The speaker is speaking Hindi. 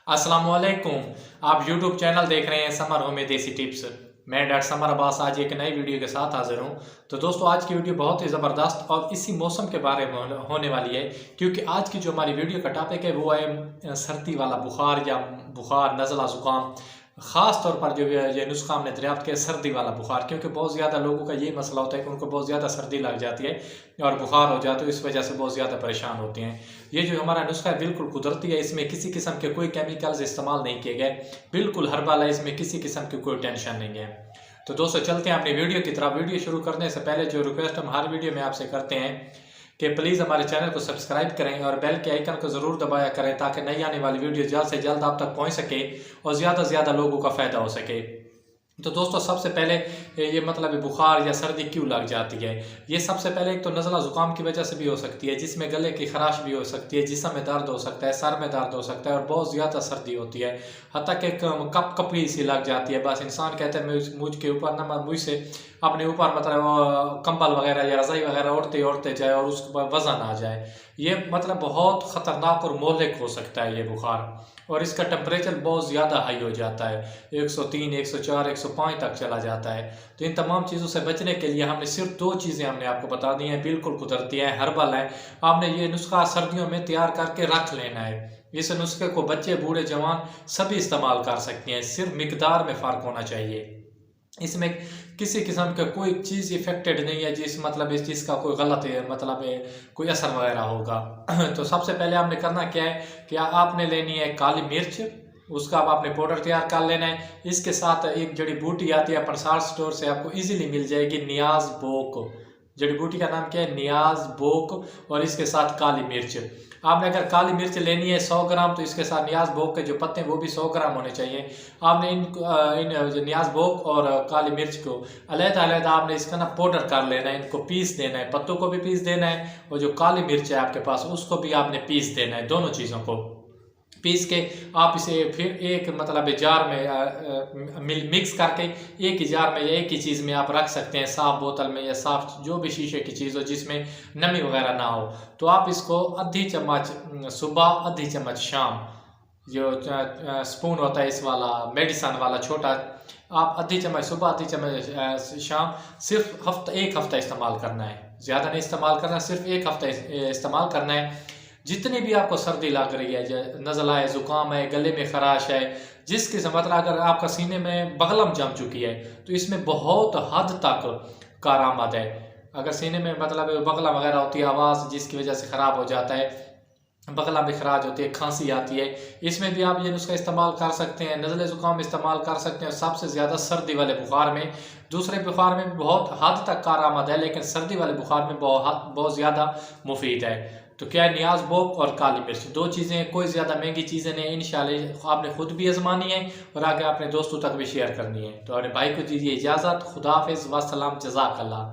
अस्सलामुअलैकुम। आप YouTube चैनल देख रहे हैं समर होम में देसी टिप्स। मैं डॉक्टर समर अब्बास आज एक नई वीडियो के साथ हाजिर हूं। तो दोस्तों आज की वीडियो बहुत ही ज़बरदस्त और इसी मौसम के बारे में होने वाली है, क्योंकि आज की जो हमारी वीडियो का टॉपिक है वो है सर्दी वाला बुखार या बुखार नज़ला ज़ुकाम। ख़ास तौर पर जो ये नुस्खा हमने दरियाफ्त किया सर्दी वाला बुखार, क्योंकि बहुत ज़्यादा लोगों का ये मसला होता है कि उनको बहुत ज़्यादा सर्दी लग जाती है और बुखार हो जाता है, इस वजह से बहुत ज़्यादा परेशान होते हैं। ये जो हमारा नुस्खा है बिल्कुल कुदरती है, इसमें किसी किस्म के कोई केमिकल्स इस्तेमाल नहीं किए गए, बिल्कुल हर्बल है, इसमें किसी किस्म की कोई टेंशन नहीं है। तो दोस्तों चलते हैं अपनी वीडियो की तरफ। वीडियो शुरू करने से पहले जो रिक्वेस्ट हम हर वीडियो में आपसे करते हैं कि प्लीज़ हमारे चैनल को सब्सक्राइब करें और बेल के आइकन को ज़रूर दबाया करें, ताकि नई आने वाली वीडियो जल्द से जल्द आप तक पहुंच सके और ज़्यादा से ज़्यादा लोगों का फ़ायदा हो सके। तो दोस्तों सबसे पहले ये मतलब बुखार या सर्दी क्यों लग जाती है। ये सबसे पहले एक तो नज़ला ज़ुकाम की वजह से भी हो सकती है, जिसमें गले की खराश भी हो सकती है, जिस्म में दर्द हो सकता है, सर में दर्द हो सकता है और बहुत ज़्यादा सर्दी होती है, हत्ता कि कपकपी सी लग जाती है। बस इंसान कहते हैं मुझ के ऊपर ना मुझ से अपने ऊपर मतलब कंबल वगैरह या रज़ाई वगैरह ओढ़ते ओढ़ते जाए और उसके बाद वज़न आ जाए। ये मतलब बहुत ख़तरनाक और मोहलिक हो सकता है ये बुखार, और इसका टेम्परेचर बहुत ज़्यादा हाई हो जाता है, 103, 104, 105 तक चला जाता है। तो इन तमाम चीज़ों से बचने के लिए हमने सिर्फ दो चीज़ें हमने आपको बता दी हैं, बिल्कुल कुदरती हैं, हर्बल हैं। आपने ये नुस्खा सर्दियों में तैयार करके रख लेना है। इस नुस्खे को बच्चे बूढ़े जवान सभी इस्तेमाल कर सकते हैं, सिर्फ मिकदार में फ़र्क होना चाहिए। इसमें किसी किस्म का कोई चीज़ इफेक्टेड नहीं है जिस मतलब इस चीज़ का कोई गलत है मतलब कोई असर वगैरह होगा। तो सबसे पहले आपने करना क्या है कि आपने लेनी है काली मिर्च, उसका आपने पाउडर तैयार कर लेना है। इसके साथ एक जड़ी बूटी आती है प्रसार स्टोर से, आपको इजीली मिल जाएगी, नियाज बोक। जड़ी बूटी का नाम क्या है? नियाज बोक। और इसके साथ काली मिर्च। आपने अगर काली मिर्च लेनी है 100 ग्राम, तो इसके साथ नियाज भोग के जो पत्ते हैं वो भी 100 ग्राम होने चाहिए। आपने इन नियाज भोग और काली मिर्च को अलग-अलग आपने इसका ना पाउडर कर लेना है, इनको पीस देना है, पत्तों को भी पीस देना है और जो काली मिर्च है आपके पास उसको भी आपने पीस देना है। दोनों चीज़ों को पीस के आप इसे फिर एक मतलब जार में मिक्स करके एक ही जार में या एक ही चीज़ में आप रख सकते हैं, साफ बोतल में या साफ जो भी शीशे की चीज़ हो जिसमें नमी वगैरह ना हो। तो आप इसको आधी चम्मच सुबह, आधी चम्मच शाम, जो स्पून होता है इस वाला मेडिसन वाला छोटा, आप आधी चम्मच सुबह, आधी चम्मच शाम, सिर्फ एक हफ्ता इस्तेमाल करना है, ज़्यादा नहीं इस्तेमाल करना, सिर्फ एक हफ्ता इस्तेमाल करना है। जितनी भी आपको सर्दी लग रही है, नज़ला है, ज़ुकाम है, गले में खराश है, जिस किस्म मतलब अगर आपका सीने में बगलम जम चुकी है तो इसमें बहुत हद तक कारआमद है। अगर सीने में मतलब बगला वगैरह होती है, आवाज़ जिसकी वजह से ख़राब हो जाता है, बगला में खराज होती है, खांसी आती है, इसमें भी आप ये नुस्खा इस्तेमाल कर सकते हैं। नज़ले ज़ुकाम इस्तेमाल कर सकते हैं। सबसे ज़्यादा सर्दी वाले बुखार में, दूसरे बुखार में बहुत हद तक कारआमद है, लेकिन सर्दी वाले बुखार में बहुत ज़्यादा मुफीद है। तो क्या है, नियाज बोक और काली मिर्च, दो चीज़ें, कोई ज़्यादा महंगी चीज़ें नहीं, इंशाल्लाह आपने खुद भी आजमानी है और आगे अपने दोस्तों तक भी शेयर करनी है। तो अपने भाई को दीजिए इजाज़त। खुदा हाफिज़, वस्सलाम, जज़ाकल्लाह।